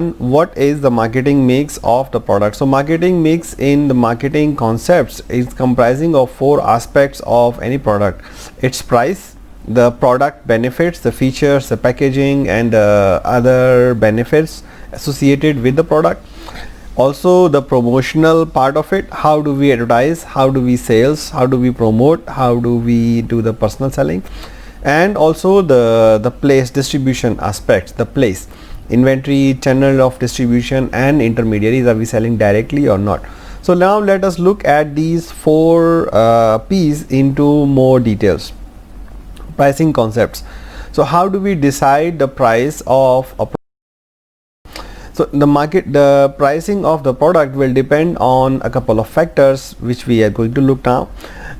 what is the marketing mix of the product. So marketing mix in the marketing concepts is comprising of four aspects of any product. Its price, the product benefits, the features, the packaging, and other benefits associated with the product. Also the promotional part of it, how do we advertise, how do we sales, how do we promote, how do we do the personal selling, and also the place distribution aspects, the place, inventory, channel of distribution, and intermediaries, are we selling directly or not. So now let us look at these four P's into more details. Pricing concepts. So how do we decide the price of a product? So the pricing of the product will depend on a couple of factors which we are going to look now.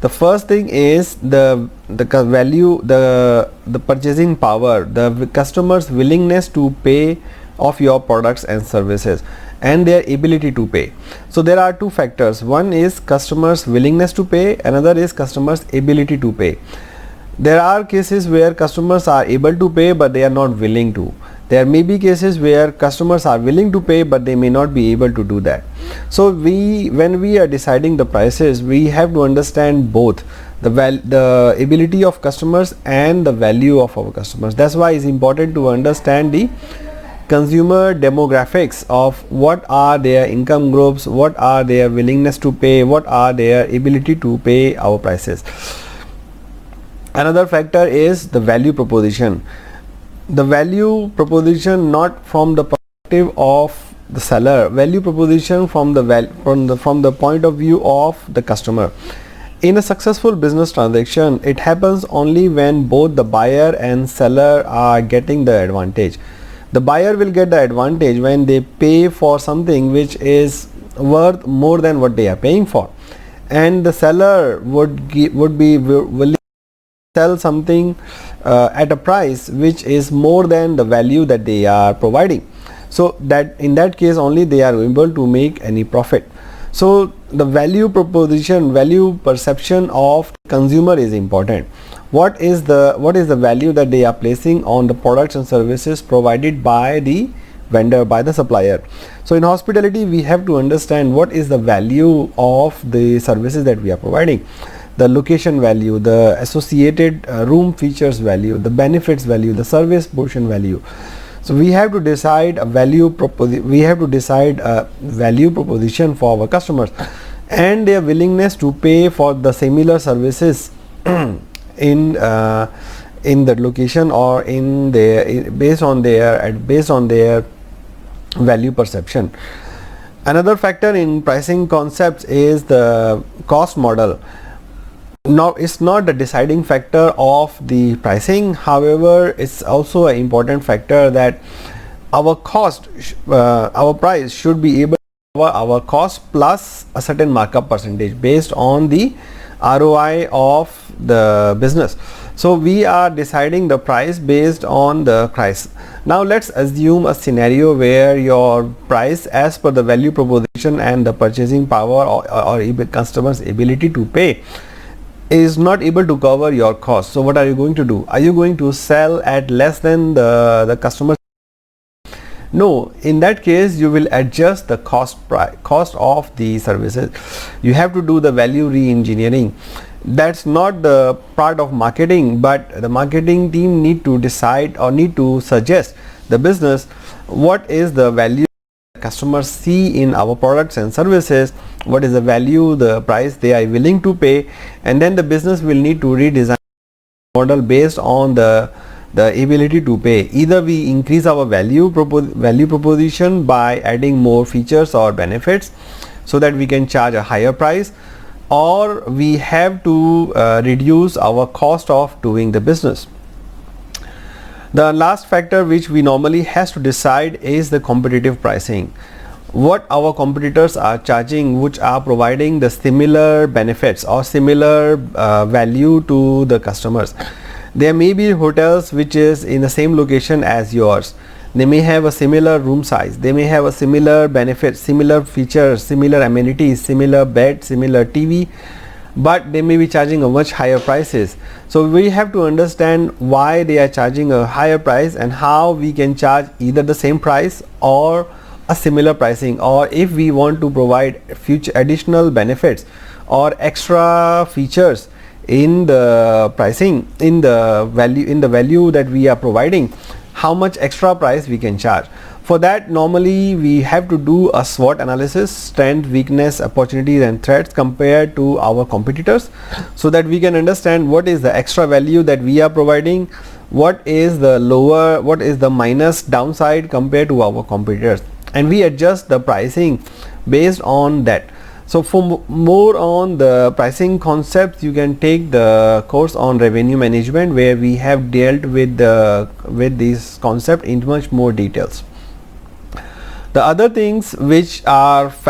The first thing is the value, the purchasing power, the customer's willingness to pay of your products and services, and their ability to pay. So there are two factors. One is customers' willingness to pay, another is customers' ability to pay. There are cases where customers are able to pay but they are not willing to. There may be cases where customers are willing to pay but they may not be able to do that. So when we are deciding the prices, we have to understand both the ability of customers and the value of our customers. That's why it's important to understand the consumer demographics of what are their income groups, what are their willingness to pay, what are their ability to pay our prices. Another factor is the value proposition. The value proposition not from the perspective of the seller, value proposition from the point of view of the customer. In a successful business transaction, it happens only when both the buyer and seller are getting the advantage. The buyer will get the advantage when they pay for something which is worth more than what they are paying for, and the seller would be willing sell something at a price which is more than the value that they are providing. So that in that case only they are able to make any profit. So the value proposition, value perception of consumer is important. What is the value that they are placing on the products and services provided by the vendor, by the supplier. So in hospitality we have to understand what is the value of the services that we are providing. The location value, the associated room features value, the benefits value, the service portion value. So we have to decide a value proposition for our customers and their willingness to pay for the similar services in the location or in their based on their value perception. Another factor in pricing concepts is the cost model. Now it's not the deciding factor of the pricing, however it's also an important factor that our price should be able to cover our cost plus a certain markup percentage based on the ROI of the business. So we are deciding the price based on the price. Now let's assume a scenario where your price as per the value proposition and the purchasing power or customers' ability to pay is not able to cover your cost. So what are you going to do? Are you going to sell at less than the customer? No, in that case you will adjust the cost of the services. You have to do the value re-engineering. That's not the part of marketing, but the marketing team need to decide or need to suggest the business what is the value customers see in our products and services, what is the value, the price they are willing to pay, and then the business will need to redesign model based on the ability to pay. Either we increase our value proposition by adding more features or benefits so that we can charge a higher price, or we have to reduce our cost of doing the business. The last factor which we normally has to decide is the competitive pricing. What our competitors are charging, which are providing the similar benefits or similar value to the customers. There may be hotels which is in the same location as yours. They may have a similar room size, they may have a similar benefits, similar features, similar amenities, similar bed, similar TV, but they may be charging a much higher prices. So we have to understand why they are charging a higher price and how we can charge either the same price or a similar pricing, or if we want to provide future additional benefits or extra features in the pricing, in the value that we are providing, how much extra price we can charge. For that, normally we have to do a SWOT analysis, strength, weakness, opportunities and threats compared to our competitors, so that we can understand what is the extra value that we are providing, what is the minus downside compared to our competitors, and we adjust the pricing based on that. So for more on the pricing concepts, you can take the course on revenue management, where we have dealt with this concept in much more details. The other things which also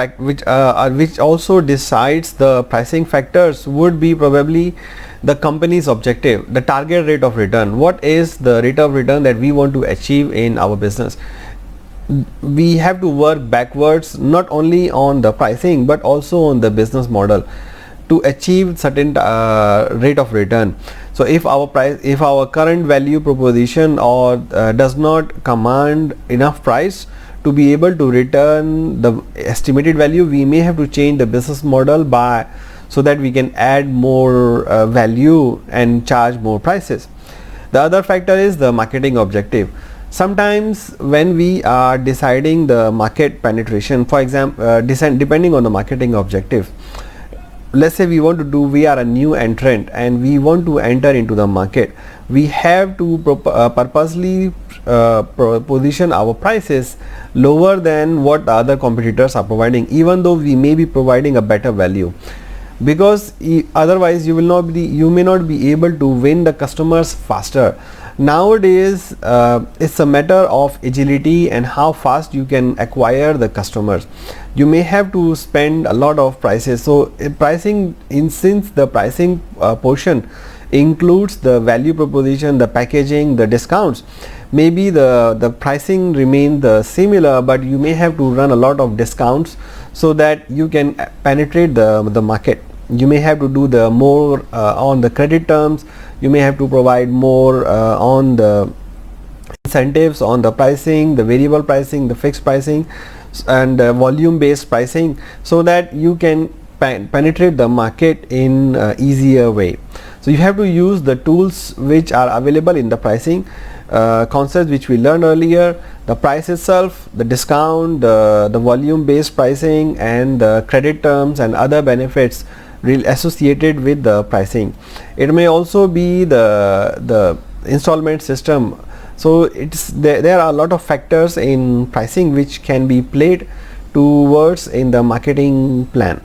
decides the pricing factors would be probably the company's objective, the target rate of return. What is the rate of return that we want to achieve in our business? We have to work backwards, not only on the pricing but also on the business model to achieve certain rate of return. So if our current value proposition or does not command enough price to be able to return the estimated value, we may have to change the business model so that we can add more value and charge more prices. The other factor is the marketing objective. Sometimes when we are deciding the market penetration, for example, depending on the marketing objective, let's say we are a new entrant and we want to enter into the market, we have to purposely position our prices lower than what the other competitors are providing, even though we may be providing a better value, because otherwise you may not be able to win the customers faster. Nowadays it's a matter of agility and how fast you can acquire the customers. You may have to spend a lot of prices. So since the pricing portion includes the value proposition, the packaging, the discounts, maybe the pricing remain the similar, but you may have to run a lot of discounts so that you can penetrate the market. You may have to do the more on the credit terms. You may have to provide more on the incentives, on the pricing, the variable pricing, the fixed pricing, and volume based pricing, so that you can penetrate the market in easier way. So you have to use the tools which are available in the pricing concepts which we learned earlier: the price itself, the discount, the volume based pricing, and the credit terms and other benefits associated with the pricing. It may also be the installment system. So there are a lot of factors in pricing which can be played towards in the marketing plan.